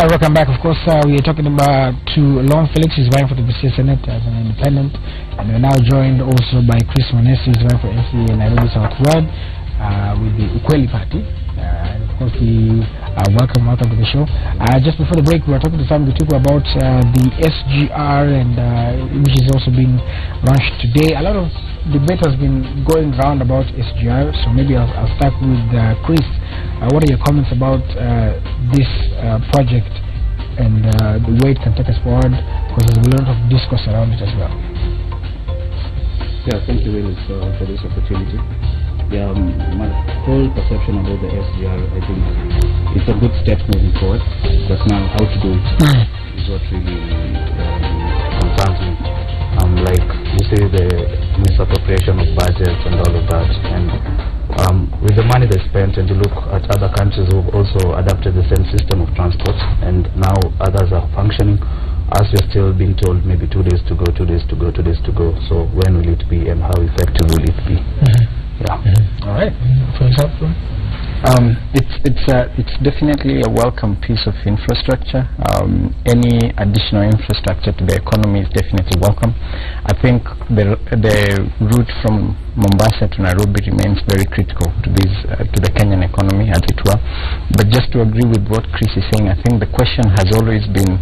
Welcome back. Of course, we are talking about to Lon Felix, who's running for the BC Senate as an independent, and we're now joined also by Chris Monesi, who's running for MCA in Nairobi South Ward with the Ukweli Party. And of course, welcome to the show. Just before the break, we were talking to some people about the SGR, and which is also being launched today. A lot of debate has been going around about SGR, so maybe I'll start with Chris. What are your comments about this project and the way it can take us forward? Because there's a lot of discourse around it as well. Yeah, thank you really for this opportunity. Yeah, my whole perception about the SGR, I think it's a good step moving forward. But now, how to do it is what really concerns me. Like you say, the misappropriation of budgets and all of that, and with the money they spent, and you look at other countries who've also adapted the same system of transport, and now others are functioning. As we're still being told, maybe 2 days to go, 2 days to go, 2 days to go. So when will it be, and how effective will it be? Yeah. All right. For example, it's definitely a welcome piece of infrastructure. Any additional infrastructure to the economy is definitely welcome. I think the route from Mombasa to Nairobi remains very critical to this to the Kenyan economy, as it were. But just to agree with what Chris is saying, I think the question has always been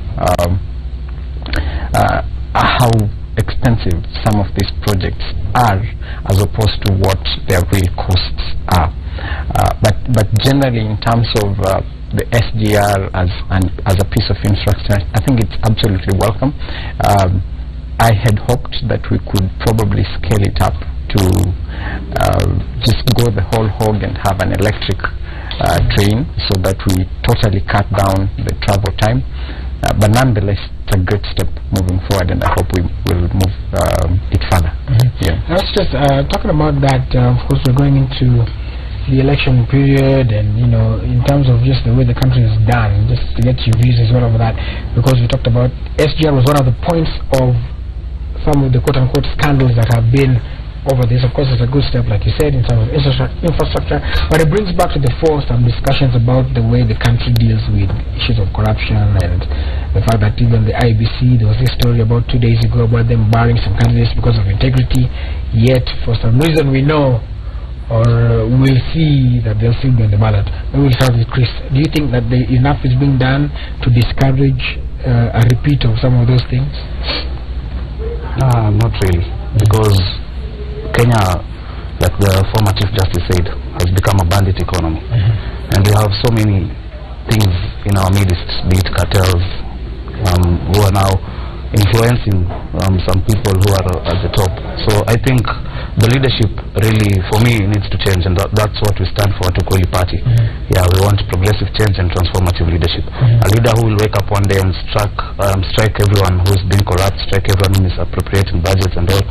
how expensive some of these projects are as opposed to what their real costs are. But generally, in terms of the SGR as a piece of infrastructure, I think it's absolutely welcome. I had hoped that we could probably scale it up to just go the whole hog and have an electric train, so that we totally cut down the travel time. But nonetheless, it's a great step moving forward, and I hope we will move it further. Yeah. I was just talking about that. Of course, we're going into the election period, and in terms of just the way the country is done, just to get your views as well over that, because we talked about SGR was one of the points of some of the quote-unquote scandals that have been over this. Of course, it's a good step, like you said, in terms of infrastructure, but it brings back to the fore some discussions about the way the country deals with issues of corruption, and the fact that even the IBC, there was this story about 2 days ago about them barring some candidates because of integrity, yet for some reason we know, or we'll see, that they'll still be on the ballot. Maybe we'll start with Chris. Do you think that enough is being done to discourage a repeat of some of those things? Not really, because Kenya, like the former Chief Justice said, has become a bandit economy. And we have so many things in our midst, be it cartels, who are now influencing some people who are at the top. So I think the leadership really, for me, needs to change, and that's what we stand for at Ukweli Party. Yeah, we want progressive change and transformative leadership. A leader who will wake up one day and strike everyone who's been corrupt, strike everyone who is appropriating budgets and all.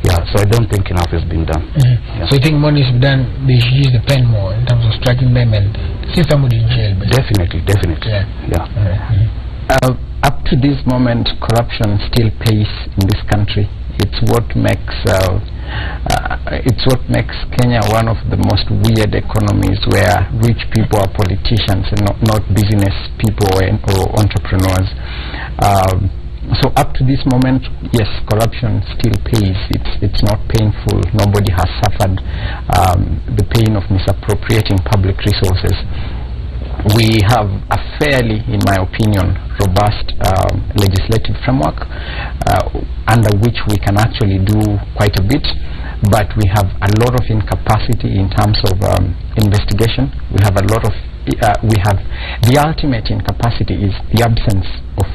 Yeah, so I don't think enough is being done. Yeah. So you think more needs to be done? They should use the pen more in terms of striking them and see somebody in jail. Definitely. Yeah. Up to this moment, corruption still plays in this country. It's what makes Kenya one of the most weird economies, where rich people are politicians and not business people or entrepreneurs. So up to this moment, yes, corruption still pays. It's not painful. Nobody has suffered the pain of misappropriating public resources. We have a fairly, in my opinion, robust legislative framework under which we can actually do quite a bit, but we have a lot of incapacity in terms of investigation. We have the ultimate incapacity is the absence of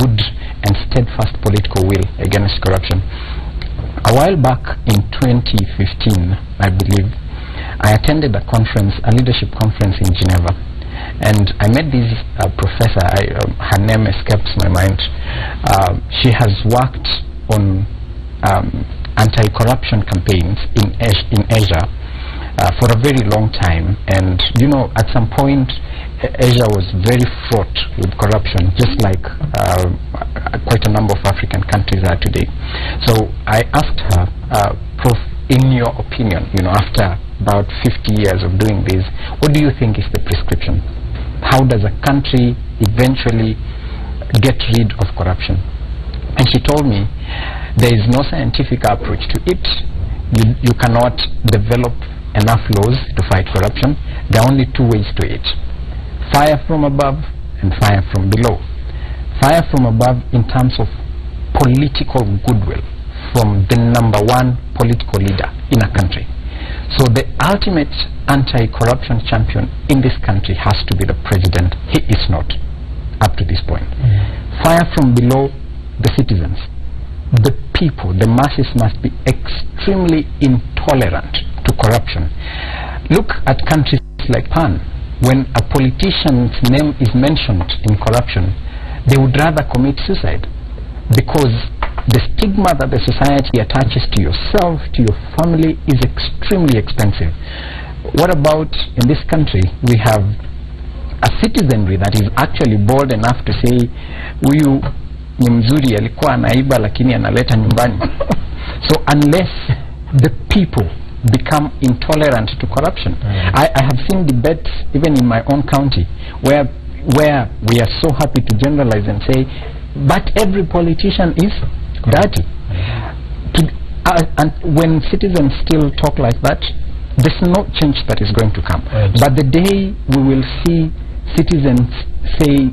good and steadfast political will against corruption. A while back in 2015, I believe, I attended a leadership conference in Geneva, and I met this professor. Her name escapes my mind. She has worked on anti-corruption campaigns in Asia for a very long time, and at some point Asia was very fraught with corruption, just like quite a number of African countries are today. So I asked her, Prof, in your opinion, after about 50 years of doing this, what do you think is the prescription? How does a country eventually get rid of corruption? And she told me there is no scientific approach to it. You cannot develop enough laws to fight corruption. There are only two ways to it: fire from above and fire from below. Fire from above in terms of political goodwill from the number one political leader in a country. So the ultimate anti-corruption champion in this country has to be the president. He is not, up to this point. Fire from below, the citizens. The people, the masses must be extremely intolerant to corruption. Look at countries like Japan. When a politician's name is mentioned in corruption, they would rather commit suicide, because the stigma that the society attaches to yourself, to your family, is extremely expensive. What about in this country? We have a citizenry that is actually bold enough to say, huyu ni mzuri, alikuwa anaiba lakini analeta nyumbani. So unless the people become intolerant to corruption, I have seen debates even in my own county where we are so happy to generalize and say, but every politician is dirty. And when citizens still talk like that, there's no change that is going to come. But the day we will see citizens say,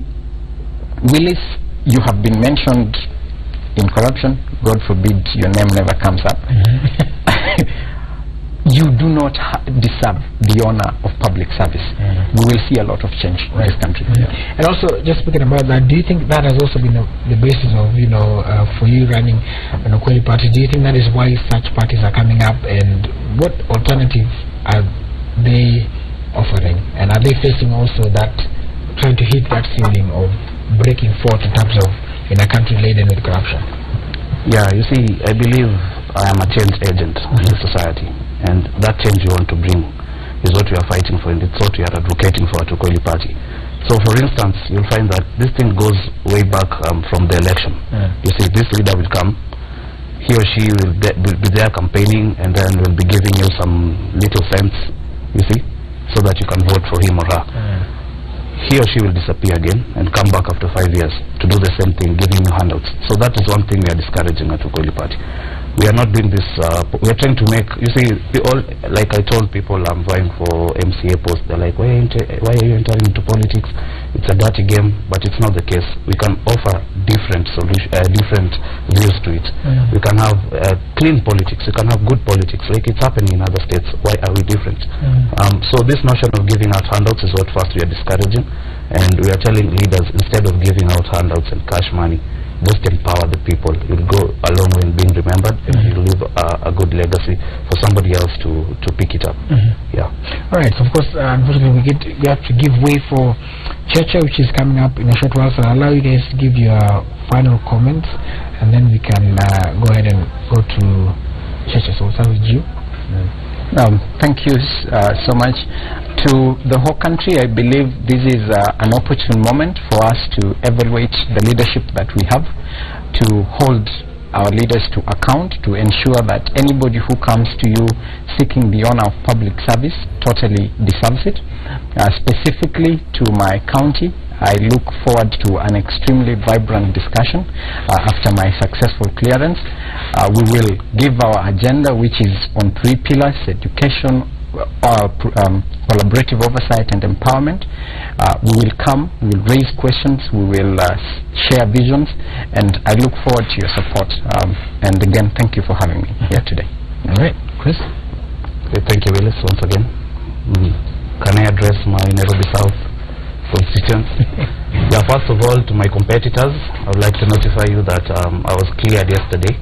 Willis, you have been mentioned in corruption, God forbid your name never comes up, you do not deserve the honor of public service. We will see a lot of change in this country. And also, just speaking about that, do you think that has also been the basis of, for you running an Ukweli party? Do you think that is why such parties are coming up, and what alternatives are they offering? And are they facing also that, trying to hit that ceiling of breaking forth in terms of in a country laden with corruption? Yeah, you see, I believe I am a change agent in the society, and that change you want to bring is what we are fighting for, and it's what we are advocating for at Ukweli Party. So for instance, you'll find that this thing goes way back from the election. You see, this leader will come, he or she will be there campaigning, and then will be giving you some little cents, you see, so that you can vote for him or her. He or she will disappear again and come back after 5 years to do the same thing, giving you handouts. So that is one thing we are discouraging at Ukweli Party. We are not doing this, we are trying to make, you see, like I told people I'm vying for MCA post, they're like, why are you entering into politics? It's a dirty game, but it's not the case. We can offer different different views to it. We can have clean politics, we can have good politics, like it's happening in other states. Why are we different? So this notion of giving out handouts is what first we are discouraging, and we are telling leaders, instead of giving out handouts and cash money, just empower the people. You'll go a long way in being remembered, and you'll leave a good legacy for somebody else to pick it up. Yeah. All right. So of course, unfortunately, we have to give way for Cheche, which is coming up in a short while. So I'll allow you guys to give your final comments, and then we can go ahead and go to Cheche. So we'll start with you. Thank you so much. To the whole country, I believe this is an opportune moment for us to evaluate the leadership that we have, to hold our leaders to account, to ensure that anybody who comes to you seeking the honor of public service totally deserves it. Specifically to my county, I look forward to an extremely vibrant discussion after my successful clearance. We will give our agenda, which is on 3 pillars: education, collaborative oversight and empowerment. We will come, we will raise questions, we will share visions, and I look forward to your support. And again, thank you for having me here today. All right, Chris? Okay, thank you, Willis, once again. Can I address my Nairobi South constituents? Yeah, first of all, to my competitors, I would like to notify you that I was cleared yesterday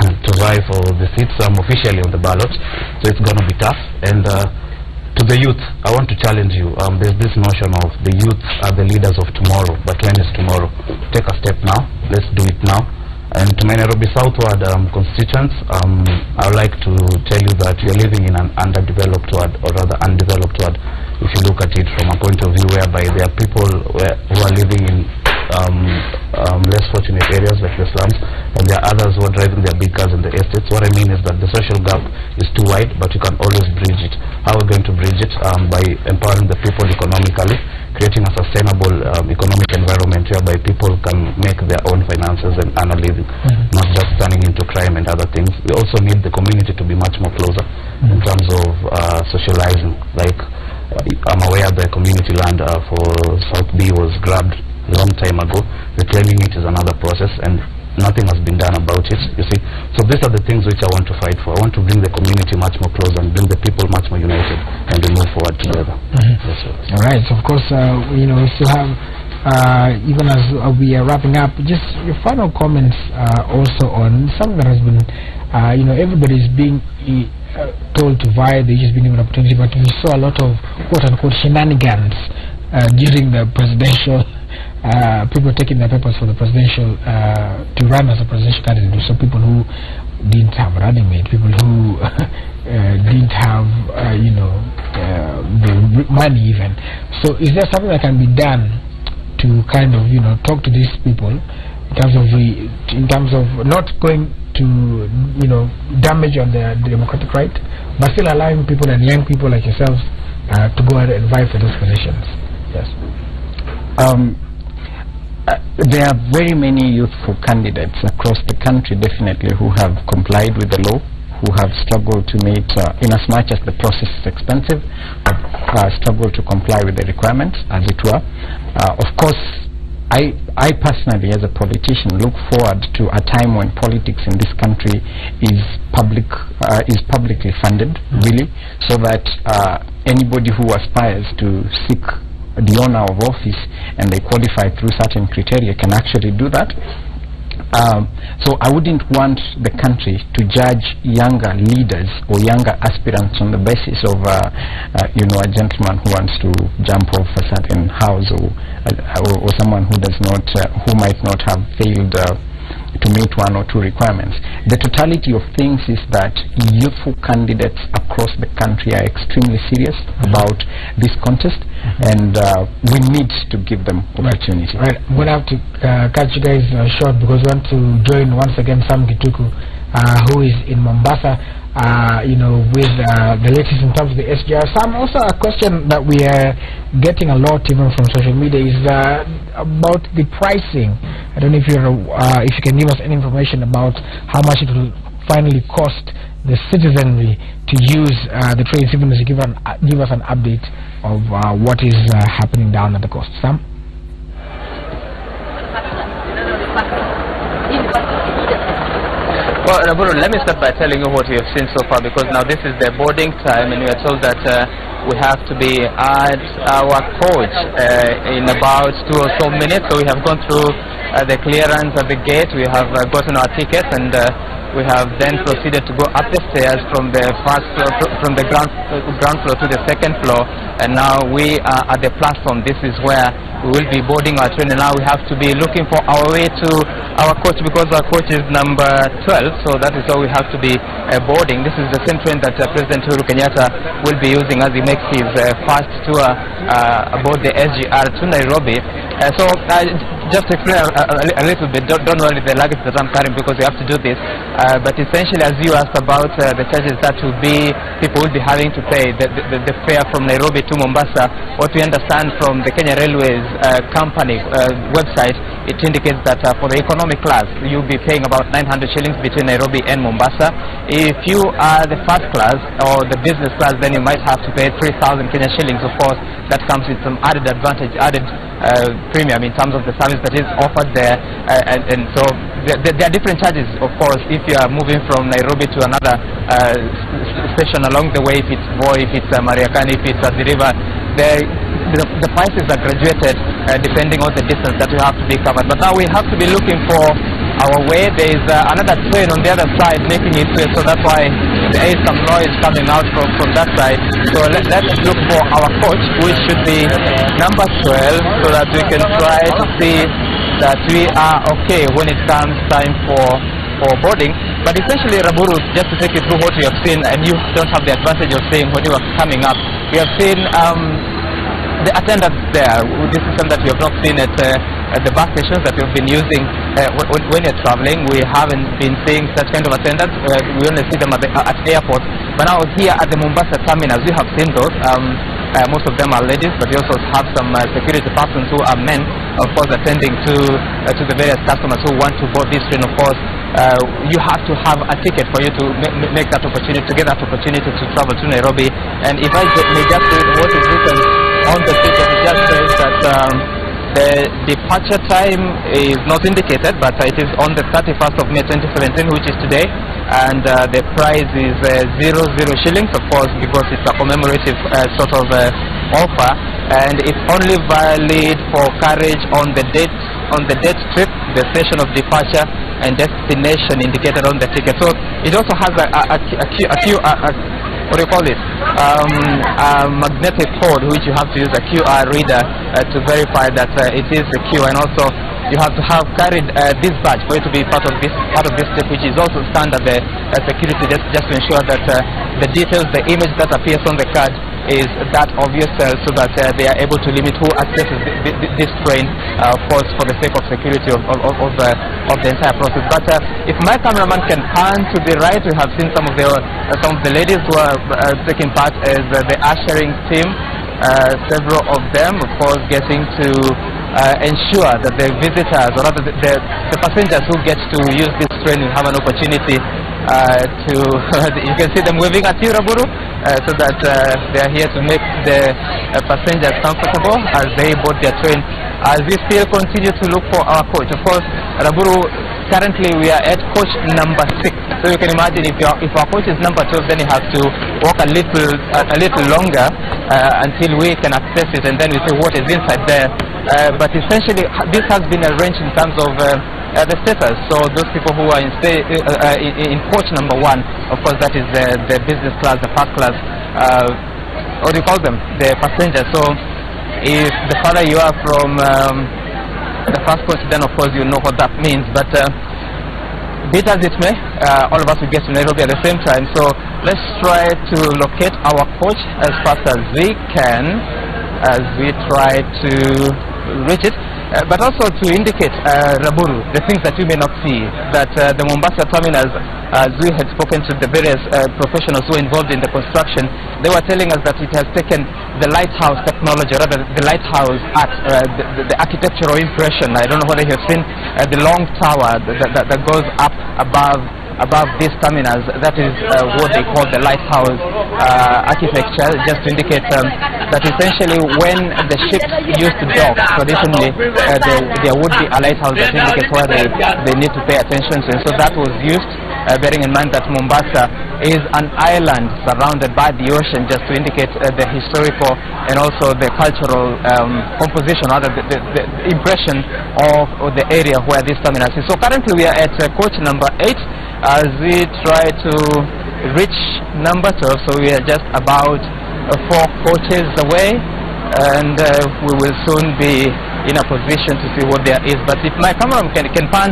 to vie for the seats. So I'm officially on the ballot, so it's going to be tough. And to the youth, I want to challenge you. There's this notion of the youth are the leaders of tomorrow, but when is tomorrow? Take a step now. Let's do it now. And to my Nairobi Southward constituents, I would like to tell you that you're living in an underdeveloped ward, or rather undeveloped ward. If you look at it from a point of view whereby there are people who are living in less fortunate areas like the slums, and there are others who are driving their big cars in the estates. What I mean is that the social gap is too wide, but you can always bridge it. How we're going to bridge it? By empowering the people economically, creating a sustainable economic environment whereby people can make their own finances and earn a living, not just turning into crime and other things. We also need the community to be much more closer in terms of socializing. Like I'm aware the community land for South B was grabbed a long time ago. Reclaiming it is another process, and nothing has been done about it, you see. So these are the things which I want to fight for. I want to bring the community much more closer and bring the people much more united, and we move forward together. All right, so of course, you know, we still have, even as we are wrapping up, just your final comments also on something that has been, you know, everybody's being told to vie, they've just been given an opportunity, but we saw a lot of quote-unquote shenanigans during the presidential, people taking their papers for the presidential, to run as a presidential candidate. So people who didn't have running mate, people who didn't have, you know, the money even. So is there something that can be done to kind of, you know, talk to these people in terms of not going to, you know, damage on the democratic right, but still allowing people and young people like yourselves to go ahead and vie for those positions? Yes. There are very many youthful candidates across the country, definitely, who have complied with the law, who have struggled to meet, in as much as the process is expensive, struggled to comply with the requirements, as it were. Of course, I personally, as a politician, look forward to a time when politics in this country is publicly funded, really, so that anybody who aspires to seek the honor of office and they qualify through certain criteria can actually do that. So I wouldn't want the country to judge younger leaders or younger aspirants on the basis of you know, a gentleman who wants to jump off a certain house, or someone who does not who might not have failed to meet one or two requirements. The totality of things is that youthful candidates across the country are extremely serious about this contest, and we need to give them opportunity. Right. I'm going to have to cut you guys short because we want to join once again Sam Gituku, who is in Mombasa, you know, with the latest in terms of the SGR. Sam, also a question that we are getting a lot even from social media is about the pricing. I don't know if you can give us any information about how much it will finally cost the citizenry to use the trains, even as you give us an update of what is happening down at the coast. Sam? Well, Raburu, let me start by telling you what we have seen so far, because now this is the boarding time, and we are told that we have to be at our coach in about 2 or so minutes. So we have gone through the clearance at the gate, we have gotten our tickets, and we have then proceeded to go up the stairs from the first floor from the ground floor to the second floor, and now we are at the platform. This is where we will be boarding our train, and now we have to be looking for our way to our coach, because our coach is number 12, so that is how we have to be boarding. This is the same train that President Uhuru Kenyatta will be using as he makes his first tour aboard the SGR to Nairobi. So just to explain a little bit, don't worry the luggage that I'm carrying, because we have to do this, but essentially, as you asked about the charges that people will be having to pay, the fare from Nairobi to Mombasa, what we understand from the Kenya Railways company website, it indicates that for the economic class, you'll be paying about 900 shillings between Nairobi and Mombasa. If you are the first class or the business class, then you might have to pay 3,000 Kenya shillings. Of course, that comes with some added advantage, added premium in terms of the service that is offered there, and so there are different charges, of course, if you are moving from Nairobi to another station along the way, if it's Voi, if it's Mariakani, if it's at the river. The prices are graduated depending on the distance that we have to be covered. But now we have to be looking for our way. There is another train on the other side making its way, so that's why there is some noise coming out from that side. So let's look for our coach, which should be number 12, so that we can try to see that we are okay when it comes time for boarding. But essentially, Raburu, just to take you through what we have seen, and you don't have the advantage of seeing when you are coming up, we have seen the attendants there. This is something that we have not seen at the bus stations that we've been using when you're traveling. We haven't been seeing such kind of attendants. We only see them at airports. But now here at the Mombasa terminals, we have seen those. Most of them are ladies, but we also have some security persons who are men, of course, attending to the various customers who want to board this train. Of course, you have to have a ticket for you to make that opportunity, to get that opportunity to travel to Nairobi. And if I may just say what is written on the ticket, it just says that the departure time is not indicated, but it is on the 31st of May 2017, which is today, and the price is 00 shillings, of course, because it's a commemorative sort of offer, and it's only valid for carriage on the date trip, the station of departure, and destination indicated on the ticket. So it also has what do you call it? A magnetic code, which you have to use a QR reader to verify that it is secure, and also you have to have carried this badge for you to be part of this trip, which is also standard security, just to ensure that the details, the image that appears on the card is that obvious, so that they are able to limit who accesses this train, of course, for the sake of security of the entire process. But if my cameraman can pan to the right, we have seen some of the ladies who are taking part as the ushering team. Several of them, of course, getting to ensure that the visitors, or rather the passengers who get to use this train, will have an opportunity to, you can see them waving at you, Raburu, so that they are here to make the passengers comfortable as they board their train. As we still continue to look for our coach, of course, Raburu, currently we are at coach number 6. So you can imagine if our coach is number 12, then you have to walk a little longer until we can access it, and then we see what is inside there. But essentially, this has been arranged in terms of the status. So those people who are in coach number 1, of course, that is the business class, the first class. What do you call them? The passengers. So if the farther you are from the first coach, then of course you know what that means. But be it as it may, all of us will get to Nairobi at the same time. So let's try to locate our coach as fast as we can, as we try to reach it. But also to indicate, Raburu, the things that you may not see, that the Mombasa terminals, as we had spoken to the various professionals who are involved in the construction, they were telling us that it has taken the lighthouse technology, rather the lighthouse art, the architectural impression. I don't know whether you have seen the long tower that goes up above these terminals. That is what they call the lighthouse architecture, just to indicate that essentially when the ships used to dock, traditionally there would be a lighthouse that indicates where they need to pay attention to. And so that was used, bearing in mind that Mombasa is an island surrounded by the ocean, just to indicate the historical and also the cultural composition, or the impression of the area where this terminal is. So currently we are at coach number 8 as we try to reach number 12, so we are just about 4 coaches away, and we will soon be in a position to see what there is. But if my camera can pan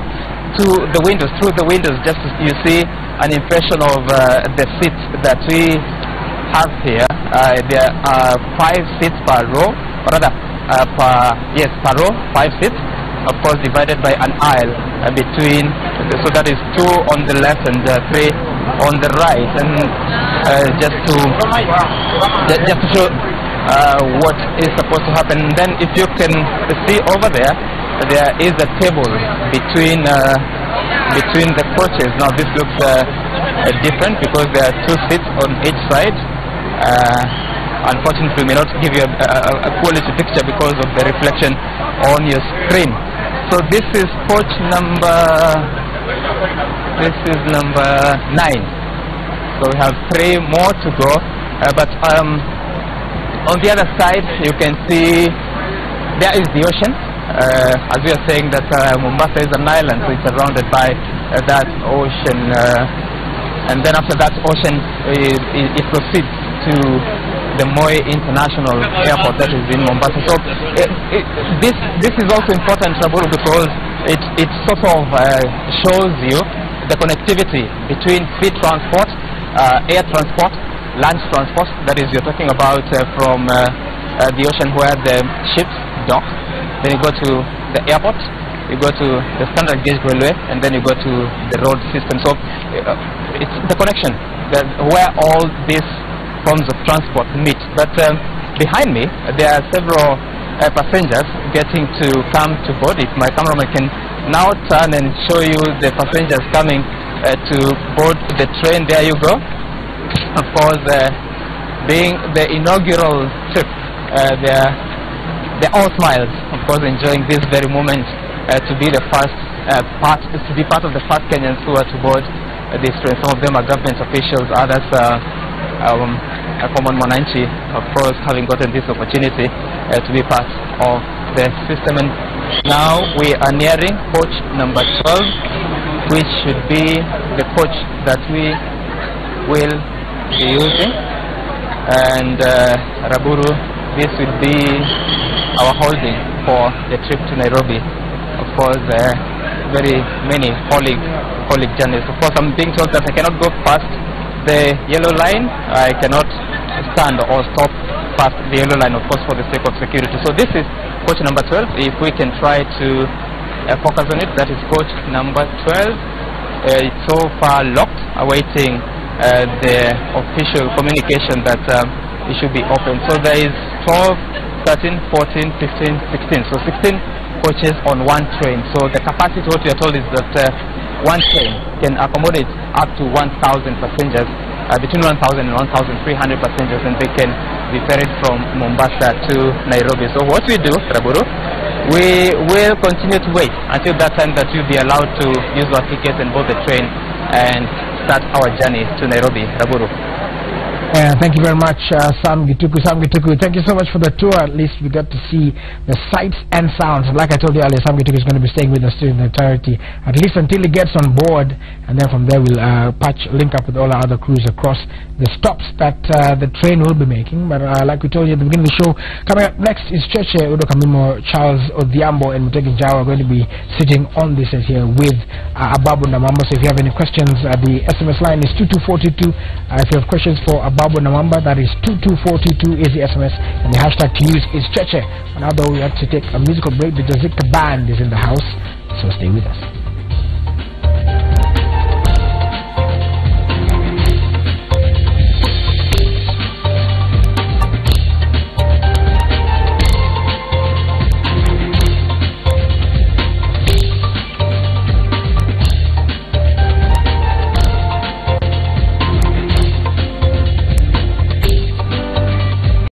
to the windows, through the windows, just so you see an impression of the seats that we have here. There are 5 seats per row, or rather per row, 5 seats, of course divided by an aisle between, so that is 2 on the left and 3 on the right. And just to show what is supposed to happen. And then if you can see over there, there is a table between the coaches. Now this looks different because there are 2 seats on each side. Unfortunately, we may not give you a quality picture because of the reflection on your screen. So this is coach number 9. So we have 3 more to go. But on the other side, you can see there is the ocean. As we are saying that Mombasa is an island, so it's surrounded by that ocean. And then after that ocean, it proceeds to the Moi International Airport that is in Mombasa. So this is also important, Raburu, because it sort of shows you the connectivity between sea transport, air transport, land transport. That is, you're talking about from the ocean where the ships dock. Then you go to the airport, you go to the standard gauge railway, and then you go to the road system. So it's the connection where all these forms of transport meet. But behind me, there are several passengers getting to come to board. If my cameraman can now turn and show you the passengers coming to board the train, there you go. Of course, being the inaugural trip, they're all smiles, of course, enjoying this very moment to be the first part of the first Kenyans who are to board this train. Some of them are government officials, others a common mwananchi, of course, having gotten this opportunity to be part of the system. And now we are nearing coach number 12, which should be the coach that we will be using. And Raburu, this will be our holding for the trip to Nairobi. Of course, very many colleague journeys. Of course, I'm being told that I cannot go past the yellow line. I cannot stand or stop past the yellow line, of course, for the sake of security. So this is coach number 12. If we can try to focus on it, that is coach number 12. It's so far locked, awaiting the official communication that it should be open. So there is 12, 13, 14, 15, 16. So 16 coaches on one train. So the capacity, what we are told, is that one train can accommodate up to 1,000 passengers, between 1,000 and 1,300 passengers, and they can be ferried from Mombasa to Nairobi. So what we do, Raburu, we will continue to wait until that time that we'll be allowed to use our tickets and board the train and start our journey to Nairobi. Raburu. Thank you very much, Sam Gituku. Sam Gituku, thank you so much for the tour. At least we got to see the sights and sounds. Like I told you earlier, Sam Gituku is going to be staying with us during the entirety, at least until he gets on board, and then from there we'll link up with all our other crews across the stops that the train will be making. But like we told you at the beginning of the show, coming up next is Cheche Udo Kamimo, Charles Odhiambo, and Mutegi Jawa are going to be sitting on this set here with Ababu Namamba. So if you have any questions, the SMS line is 22422. If you have questions for Ababu Namamba, that is 22422 is the SMS, and the hashtag to use is Cheche. And although we have to take a musical break, the Jazika band is in the house, so stay with us.